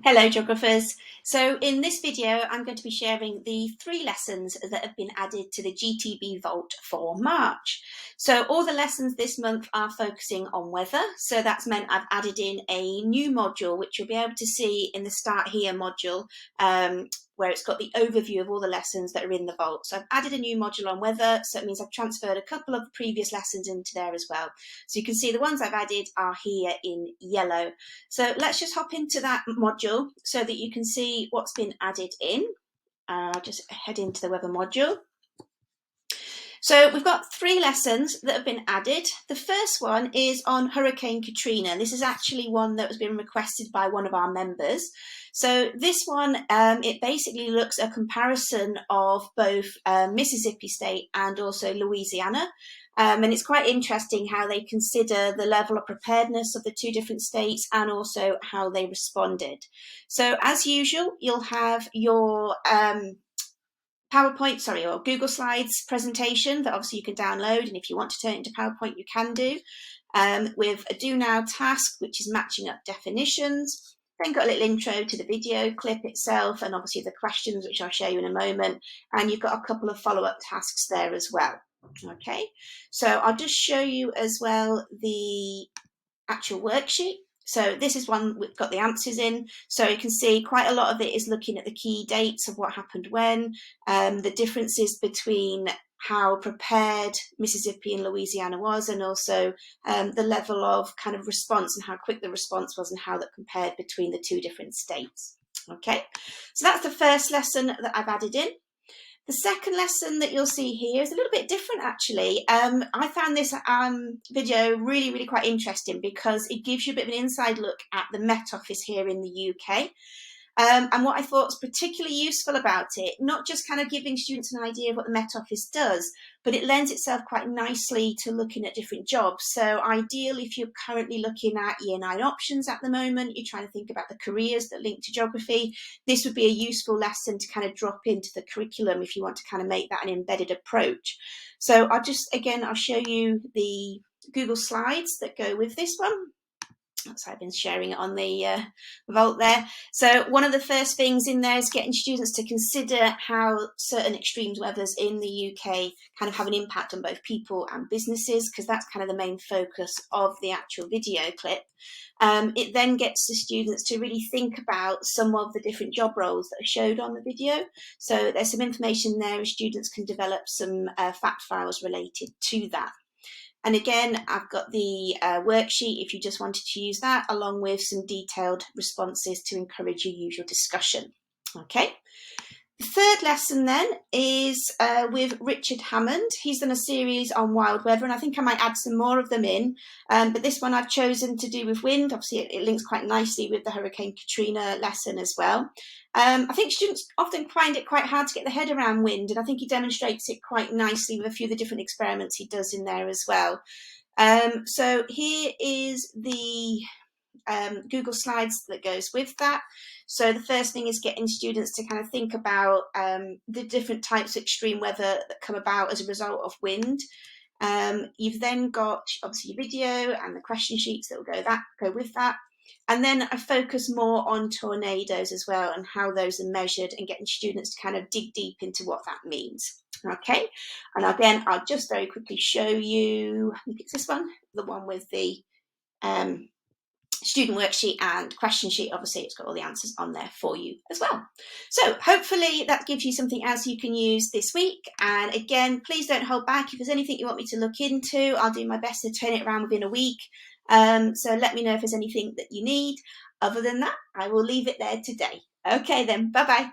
Hello geographers. So in this video I'm going to be sharing the 3 lessons that have been added to the GTB Vault for March. So all the lessons this month are focusing on weather, so that's meant I've added in a new module which you'll be able to see in the Start Here module, where it's got the overview of all the lessons that are in the Vault. So I've added a new module on weather, so it means I've transferred a couple of the previous lessons into there as well. So you can see the ones I've added are here in yellow. So let's just hop into that module so that you can see what's been added in. I'll just head into the weather module. So we've got 3 lessons that have been added. The first one is on Hurricane Katrina. This is actually one that has been requested by one of our members. So this one, it basically looks at a comparison of both Mississippi State and also Louisiana. And it's quite interesting how they consider the level of preparedness of the 2 different states and also how they responded. So as usual, you'll have your or Google Slides presentation that obviously you can download, and if you want to turn it into PowerPoint, you can do, with a do now task, which is matching up definitions. Then got a little intro to the video clip itself, and obviously the questions, which I'll show you in a moment, and you've got a couple of follow-up tasks there as well. Okay, so I'll just show you as well the actual worksheet. So this is one we've got the answers in, so you can see quite a lot of it is looking at the key dates of what happened when, the differences between how prepared Mississippi and Louisiana was, and also the level of kind of response and how quick the response was and how that compared between the 2 different states. Okay, so that's the first lesson that I've added in. The second lesson that you'll see here is a little bit different, actually. I found this video really quite interesting because it gives you a bit of an inside look at the Met Office here in the UK. And what I thought was particularly useful about it, not just kind of giving students an idea of what the Met Office does, but it lends itself quite nicely to looking at different jobs. So ideally, if you're currently looking at Year 9 options at the moment, you're trying to think about the careers that link to geography, this would be a useful lesson to kind of drop into the curriculum if you want to kind of make that an embedded approach. So I'll show you the Google Slides that go with this one. So I've been sharing it on the Vault there. So one of the first things in there is getting students to consider how certain extreme weathers in the UK kind of have an impact on both people and businesses, because that's kind of the main focus of the actual video clip. It then gets the students to really think about some of the different job roles that are showed on the video. So there's some information there and students can develop some fact files related to that. And again, I've got the worksheet if you just wanted to use that, along with some detailed responses to encourage your usual discussion. Okay. The third lesson then is with Richard Hammond. He's done a series on wild weather, and I think I might add some more of them in. But this one I've chosen to do with wind. Obviously, it links quite nicely with the Hurricane Katrina lesson as well. I think students often find it quite hard to get their head around wind, and I think he demonstrates it quite nicely with a few of the different experiments he does in there as well. So here is the Google Slides that goes with that. So the first thing is getting students to kind of think about the different types of extreme weather that come about as a result of wind. You've then got obviously your video and the question sheets that will go with that. And then I focus more on tornadoes as well and how those are measured, and getting students to kind of dig deep into what that means. Okay, and again, I'll just very quickly show you, I think it's this one, the one with the student worksheet and question sheet. Obviously it's got all the answers on there for you as well. So hopefully that gives you something else you can use this week. And again, please don't hold back. If there's anything you want me to look into, I'll do my best to turn it around within a week. So let me know if there's anything that you need. Other than that, I will leave it there today. Okay then, bye bye.